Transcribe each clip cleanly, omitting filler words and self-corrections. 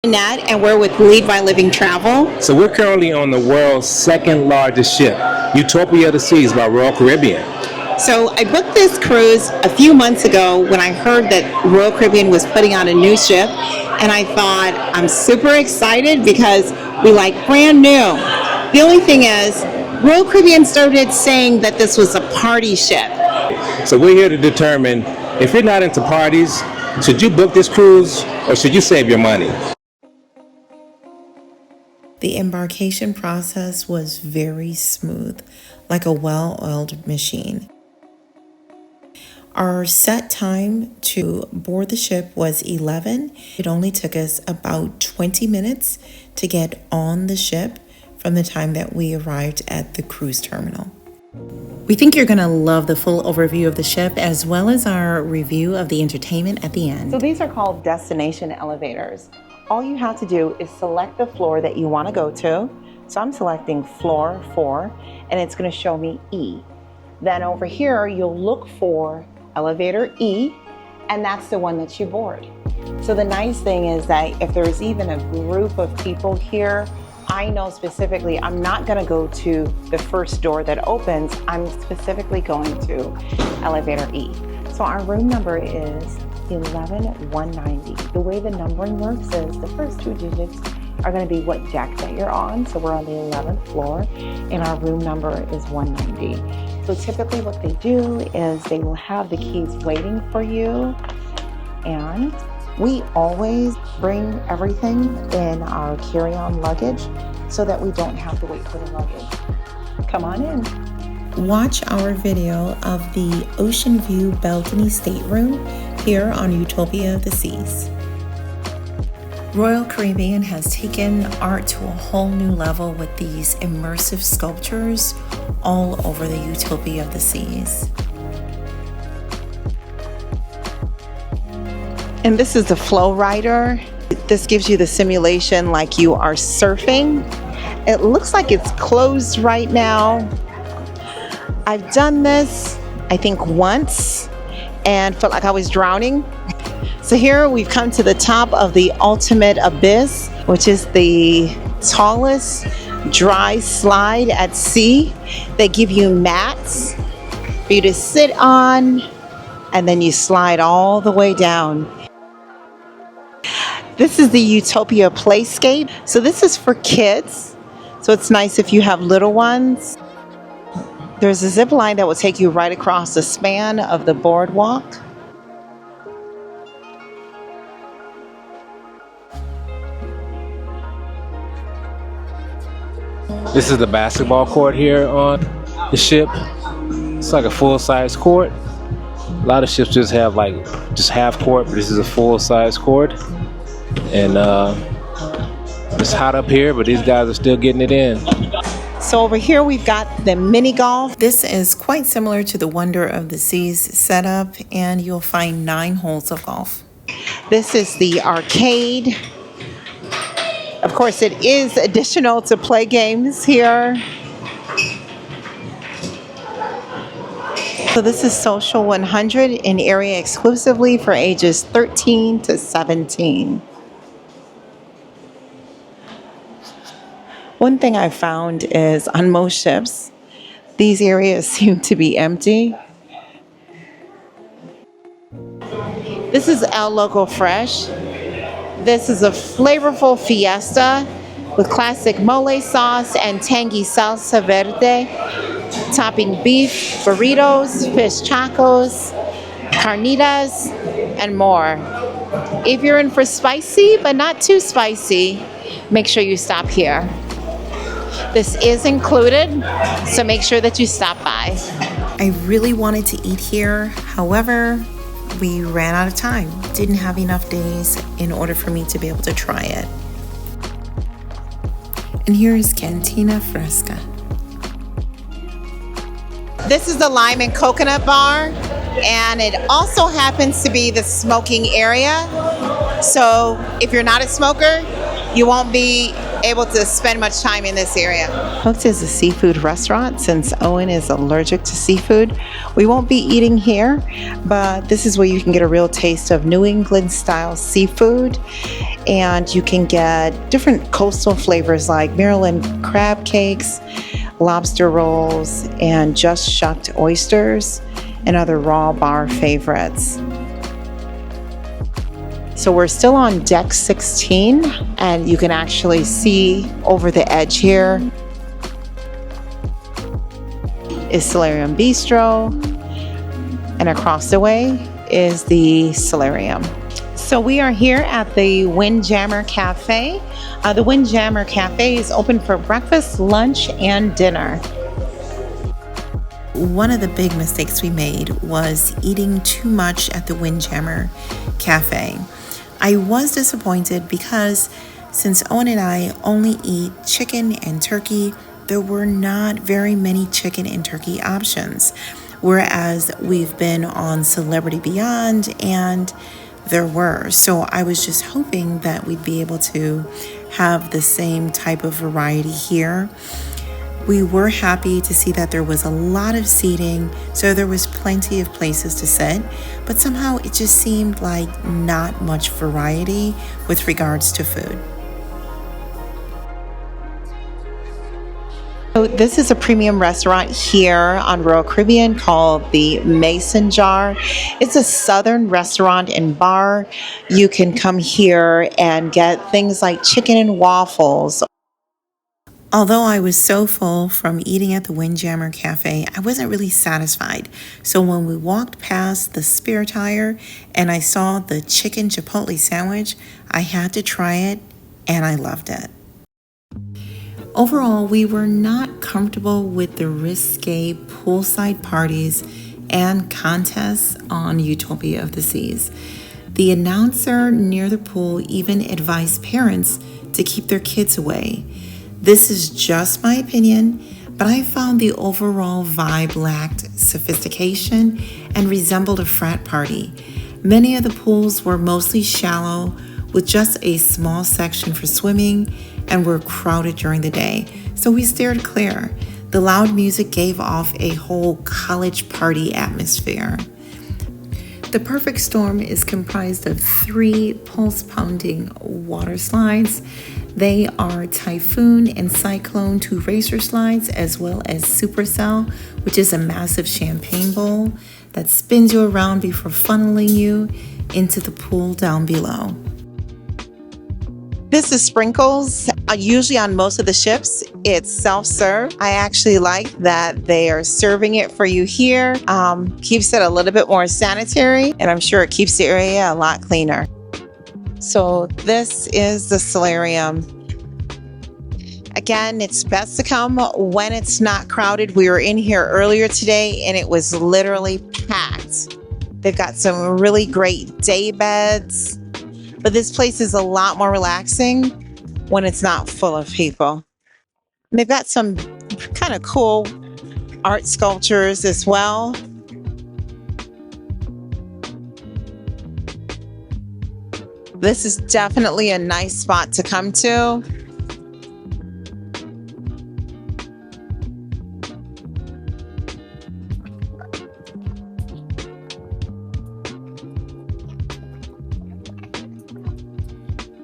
Nat, and we're with Lead by Living Travel. So we're currently on the world's second largest ship, Utopia of the Seas by Royal Caribbean. So I booked this cruise a few months ago when I heard that Royal Caribbean was putting on a new ship, and I thought, I'm super excited because we like brand new. The only thing is, Royal Caribbean started saying that this was a party ship. So we're here to determine if you're not into parties, should you book this cruise or should you save your money? The embarkation process was very smooth, like a well-oiled machine. Our set time to board the ship was 11. It only took us about 20 minutes to get on the ship from the time that we arrived at the cruise terminal. We think you're going to love the full overview of the ship as well as our review of the entertainment at the end. So these are called destination elevators. All you have to do is select the floor that you want to go to. So I'm selecting floor 4, and it's going to show me E. Then over here, you'll look for elevator E, and that's the one that you board. So the nice thing is that if there's even a group of people here, I know specifically I'm not going to go to the first door that opens. I'm specifically going to elevator E. So our room number is 11190. The way the numbering works is the first 2 digits are going to be what deck that you're on. So we're on the 11th floor and our room number is 190. So typically what they do is they will have the keys waiting for you, and we always bring everything in our carry-on luggage so that we don't have to wait for the luggage. Come on in. Watch our video of the Ocean View Balcony Stateroom here on Utopia of the Seas. Royal Caribbean has taken art to a whole new level with these immersive sculptures all over the Utopia of the Seas. And this is the Flow Rider. This gives you the simulation like you are surfing. It looks like it's closed right now. I've done this, I think once, and felt like I was drowning. So here we've come to the top of the ultimate abyss, which is the tallest dry slide at sea. They give you mats for you to sit on, and then you slide all the way down. This is the Utopia Playscape. So this is for kids. So it's nice if you have little ones. There's a zip line that will take you right across the span of the boardwalk. This is the basketball court here on the ship. It's like a full-size court. A lot of ships just have like just half court, but this is a full-size court. And it's hot up here, but these guys are still getting it in. So over here we've got the mini golf. This is quite similar to the Wonder of the Seas setup, and you'll find 9 holes of golf. This is the arcade. Of course, it is additional to play games here. So this is Social 100, an area exclusively for ages 13 to 17. One thing I found is on most ships, these areas seem to be empty. This is El Loco Fresh. This is a flavorful fiesta with classic mole sauce and tangy salsa verde, topping beef, burritos, fish tacos, carnitas, and more. If you're in for spicy, but not too spicy, make sure you stop here. This is included, so make sure that you stop by. I really wanted to eat here, however, we ran out of time. Didn't have enough days in order for me to be able to try it. And here is Cantina Fresca. This is the lime and coconut bar, and it also happens to be the smoking area. So if you're not a smoker, you won't be able to spend much time in this area. Hooked is a seafood restaurant. Since Owen is allergic to seafood, we won't be eating here, but this is where you can get a real taste of New England style seafood, and you can get different coastal flavors like Maryland crab cakes, lobster rolls, and just shucked oysters, and other raw bar favorites. So we're still on deck 16, and you can actually see over the edge here is Cirium Beastro, and across the way is the Cirium. So we are here at the Windjammer Cafe. The Windjammer Cafe is open for breakfast, lunch, and dinner. One of the big mistakes we made was eating too much at the Windjammer Cafe. I was disappointed because since Owen and I only eat chicken and turkey, there were not very many chicken and turkey options. Whereas we've been on Celebrity Beyond and there were. So I was just hoping that we'd be able to have the same type of variety here. We were happy to see that there was a lot of seating, so there was plenty of places to sit, but somehow it just seemed like not much variety with regards to food. So this is a premium restaurant here on Royal Caribbean called the Mason Jar. It's a southern restaurant and bar. You can come here and get things like chicken and waffles. Although I was so full from eating at the Windjammer Cafe, I wasn't really satisfied. So when we walked past the spare tire and I saw the chicken chipotle sandwich, I had to try it and I loved it. Overall, we were not comfortable with the risque poolside parties and contests on Utopia of the Seas. The announcer near the pool even advised parents to keep their kids away. This is just my opinion, but I found the overall vibe lacked sophistication and resembled a frat party. Many of the pools were mostly shallow with just a small section for swimming and were crowded during the day, so we steered clear. The loud music gave off a whole college party atmosphere. The Perfect Storm is comprised of 3 pulse-pounding water slides. They are Typhoon and Cyclone 2 racer slides, as well as Supercell, which is a massive champagne bowl that spins you around before funneling you into the pool down below. This is Sprinkles. Usually on most of the ships, it's self-serve. I actually like that they are serving it for you here. Keeps it a little bit more sanitary, and I'm sure it keeps the area a lot cleaner. So this is the Cirium. Again, it's best to come when it's not crowded. We were in here earlier today and it was literally packed. They've got some really great day beds, but this place is a lot more relaxing when it's not full of people. And they've got some kind of cool art sculptures as well. This is definitely a nice spot to come to.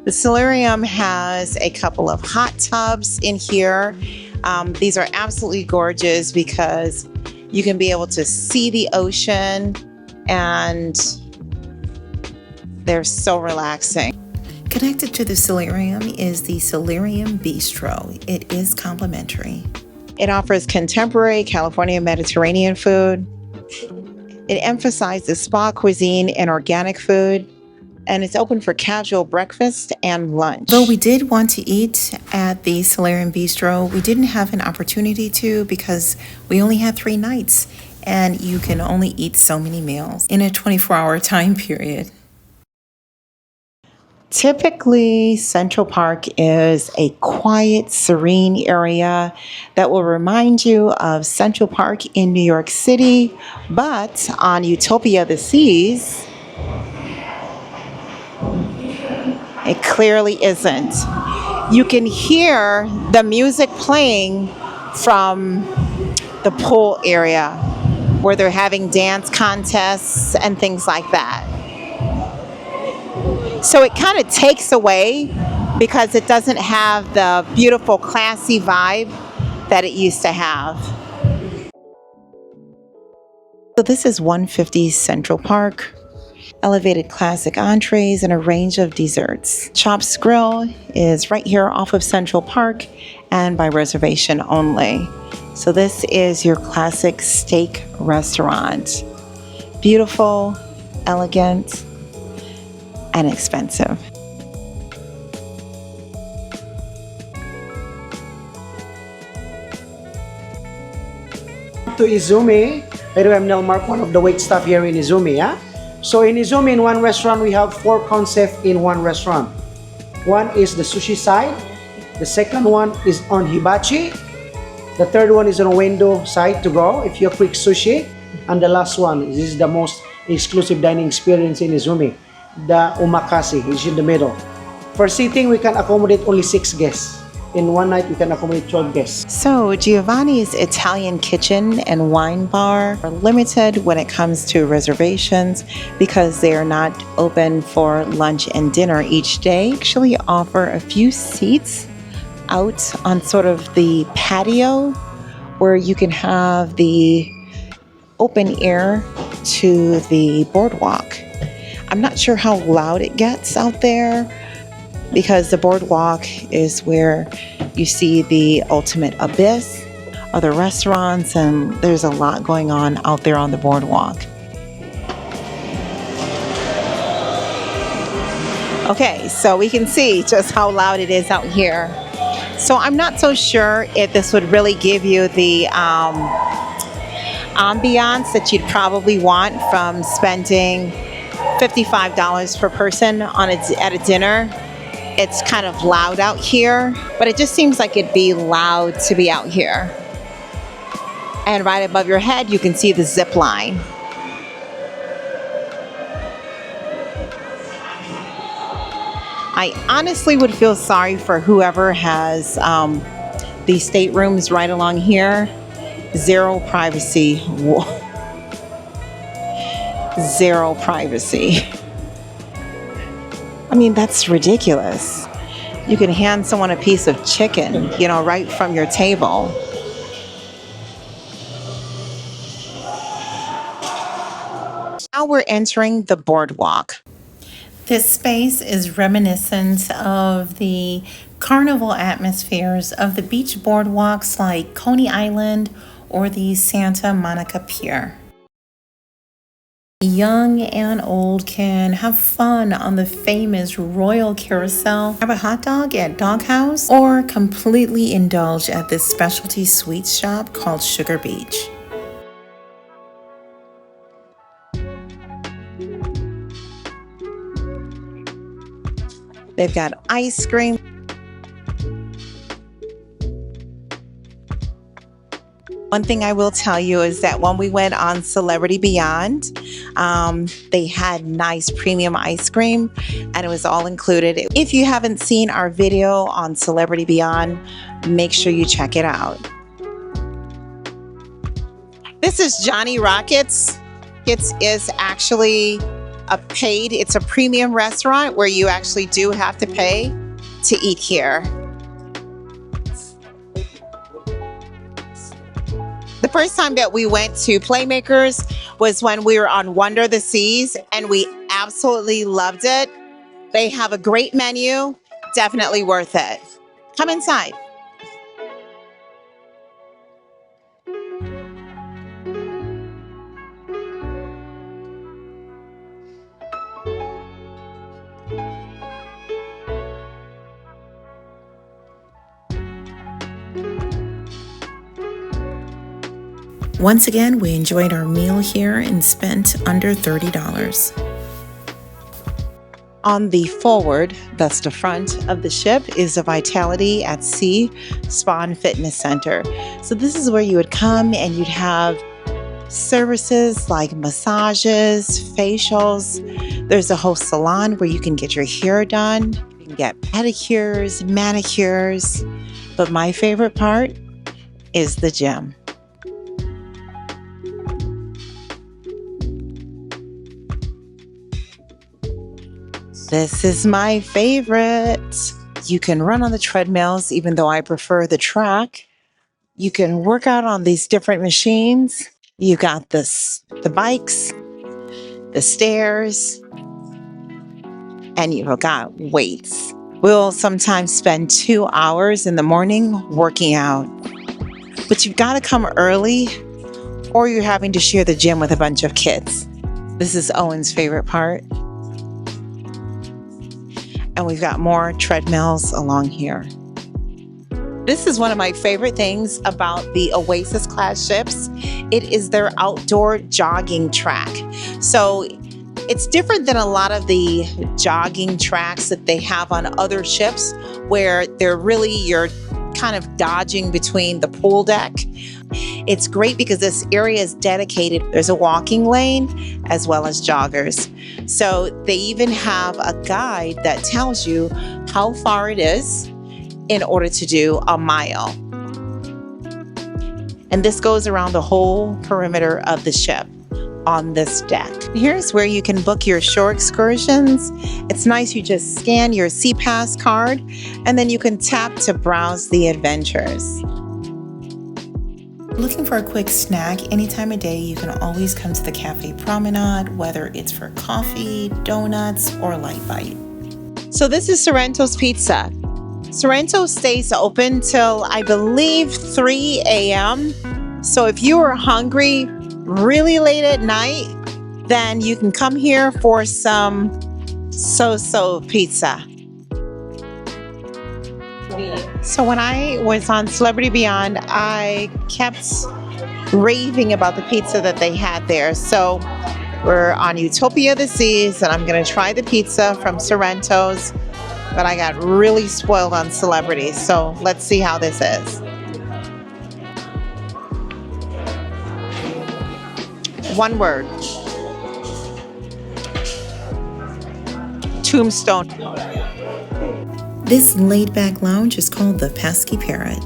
The Cirium has a couple of hot tubs in here. These are absolutely gorgeous because you can be able to see the ocean and they're so relaxing. Connected to the Cirium is the Cirium Beastro. It is complimentary. It offers contemporary California Mediterranean food. It emphasizes spa cuisine and organic food, and it's open for casual breakfast and lunch. Though we did want to eat at the Cirium Beastro, we didn't have an opportunity to because we only had 3 nights, and you can only eat so many meals in a 24-hour time period. Typically, Central Park is a quiet, serene area that will remind you of Central Park in New York City, but on Utopia of the Seas, it clearly isn't. You can hear the music playing from the pool area where they're having dance contests and things like that. So it kind of takes away because it doesn't have the beautiful, classy vibe that it used to have. So this is 150 Central Park. Elevated classic entrees and a range of desserts. Chops Grill is right here off of Central Park and by reservation only. So this is your classic steak restaurant. Beautiful, elegant, and expensive. To Izumi. By the way, I'm Nel Mark, one of the wait staff here in Izumi. Yeah? So in Izumi, in one restaurant, we have 4 concepts in one restaurant. One is the sushi side. The second one is on hibachi. The third one is on a window side to go if you quick sushi. And the last one, this is the most exclusive dining experience in Izumi. The umakase is in the middle. For seating, we can accommodate only 6 guests. In one night, we can accommodate 12 guests. So Giovanni's Italian Kitchen and Wine Bar are limited when it comes to reservations because they are not open for lunch and dinner each day. Actually offer a few seats out on sort of the patio where you can have the open air to the boardwalk. I'm not sure how loud it gets out there, because the boardwalk is where you see the ultimate abyss, other restaurants, and there's a lot going on out there on the boardwalk. Okay, so we can see just how loud it is out here. So I'm not so sure if this would really give you the ambiance that you'd probably want from spending $55 per person at a dinner. It's kind of loud out here, but it just seems like it'd be loud to be out here. And right above your head, you can see the zip line. I honestly would feel sorry for whoever has these staterooms right along here. Zero privacy. Whoa. Zero privacy. I mean, that's ridiculous. You can hand someone a piece of chicken, you know, right from your table. Now we're entering the boardwalk. This space is reminiscent of the carnival atmospheres of the beach boardwalks like Coney Island or the Santa Monica Pier. Young and old can have fun on the famous Royal Carousel, have a hot dog at Doghouse, or completely indulge at this specialty sweets shop called Sugar Beach. They've got ice cream. One thing I will tell you is that when we went on Celebrity Beyond, they had nice premium ice cream and it was all included. If you haven't seen our video on Celebrity Beyond, make sure you check it out. This is Johnny Rockets. It is actually it's a premium restaurant where you actually do have to pay to eat here. The first time that we went to Playmakers was when we were on Wonder the Seas, and we absolutely loved it. They have a great menu, definitely worth it. Come inside. Once again, we enjoyed our meal here and spent under $30. On the forward, that's the front of the ship, is the Vitality at Sea Spa and Fitness Center. So this is where you would come and you'd have services like massages, facials. There's a whole salon where you can get your hair done. You can get pedicures, manicures, but my favorite part is the gym. This is my favorite. You can run on the treadmills, even though I prefer the track. You can work out on these different machines. You got the bikes, the stairs, and you've got weights. We'll sometimes spend 2 hours in the morning working out. But you've got to come early, or you're having to share the gym with a bunch of kids. This is Owen's favorite part. And we've got more treadmills along here. This is one of my favorite things about the Oasis class ships. It is their outdoor jogging track. So it's different than a lot of the jogging tracks that they have on other ships, where you're kind of dodging between the pool deck. It's great because this area is dedicated. There's a walking lane as well as joggers. So they even have a guide that tells you how far it is in order to do a mile. And this goes around the whole perimeter of the ship on this deck. Here's where you can book your shore excursions. It's nice, you just scan your SeaPass card and then you can tap to browse the adventures. Looking for a quick snack any time of day, you can always come to the Cafe Promenade, whether it's for coffee, donuts, or light bite. So this is Sorrento's Pizza. Sorrento stays open till I believe 3 a.m. So if you are hungry really late at night, then you can come here for some so-so pizza. So when I was on Celebrity Beyond, I kept raving about the pizza that they had there. So we're on Utopia of the Seas, and I'm going to try the pizza from Sorrento's, but I got really spoiled on Celebrity. So let's see how this is. One word. Tombstone. This laid-back lounge is called the Pesky Parrot.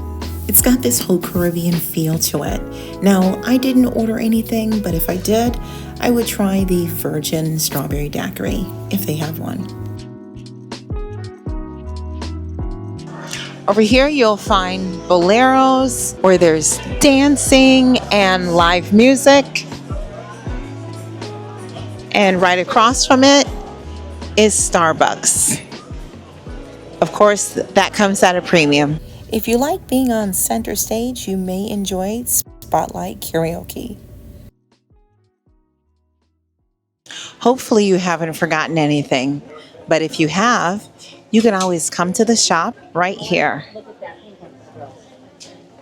It's got this whole Caribbean feel to it. Now, I didn't order anything, but if I did, I would try the Virgin Strawberry Daiquiri, if they have one. Over here, you'll find boleros where there's dancing and live music. And right across from it is Starbucks. Of course, that comes at a premium. If you like being on center stage, you may enjoy Spotlight Karaoke. Hopefully you haven't forgotten anything, but if you have, you can always come to the shop right here.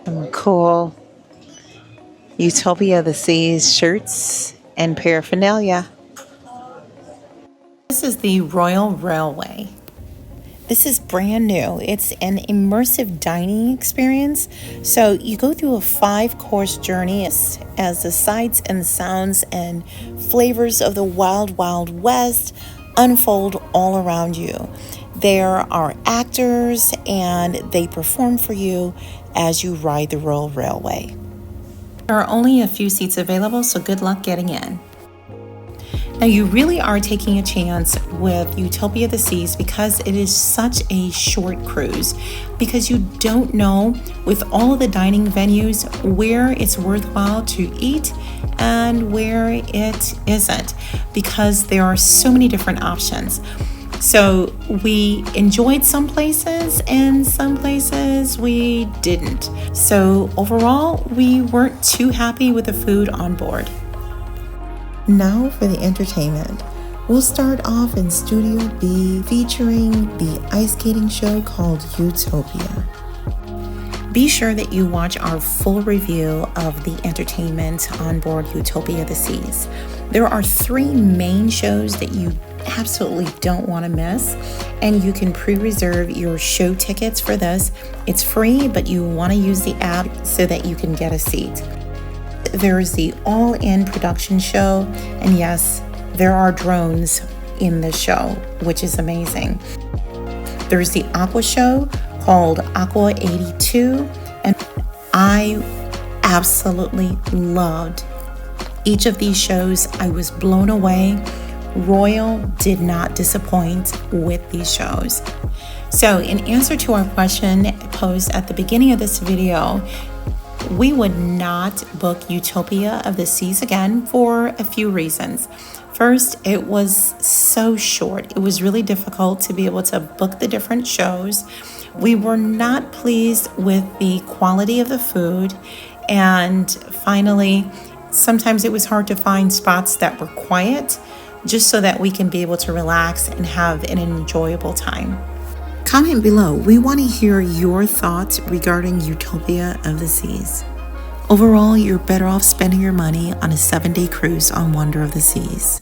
Some cool Utopia of the Seas shirts and paraphernalia. This is the Royal Railway. This is brand new. It's an immersive dining experience. So you go through a 5-course journey as the sights and sounds and flavors of the wild, wild west unfold all around you. There are actors and they perform for you as you ride the Royal Railway. There are only a few seats available, so good luck getting in. Now, you really are taking a chance with Utopia of the Seas because it is such a short cruise, because you don't know with all of the dining venues where it's worthwhile to eat and where it isn't, because there are so many different options. So we enjoyed some places and some places we didn't. So overall, we weren't too happy with the food on board. Now for the entertainment. We'll start off in Studio B featuring the ice skating show called Utopia. Be sure that you watch our full review of the entertainment on board Utopia of the Seas. There are 3 main shows that you absolutely don't want to miss, and you can pre-reserve your show tickets for this. It's free, but you want to use the app so that you can get a seat. There's the all-in production show, and yes, there are drones in the show, which is amazing. There's the Aqua show called Aqua 82, and I absolutely loved each of these shows. I was blown away. Royal did not disappoint with these shows. So in answer to our question posed at the beginning of this video, we would not book Utopia of the Seas again for a few reasons. First, it was so short. It was really difficult to be able to book the different shows. We were not pleased with the quality of the food. And finally, sometimes it was hard to find spots that were quiet, just so that we can be able to relax and have an enjoyable time. Comment below. We want to hear your thoughts regarding Utopia of the Seas. Overall, you're better off spending your money on a 7-day cruise on Wonder of the Seas.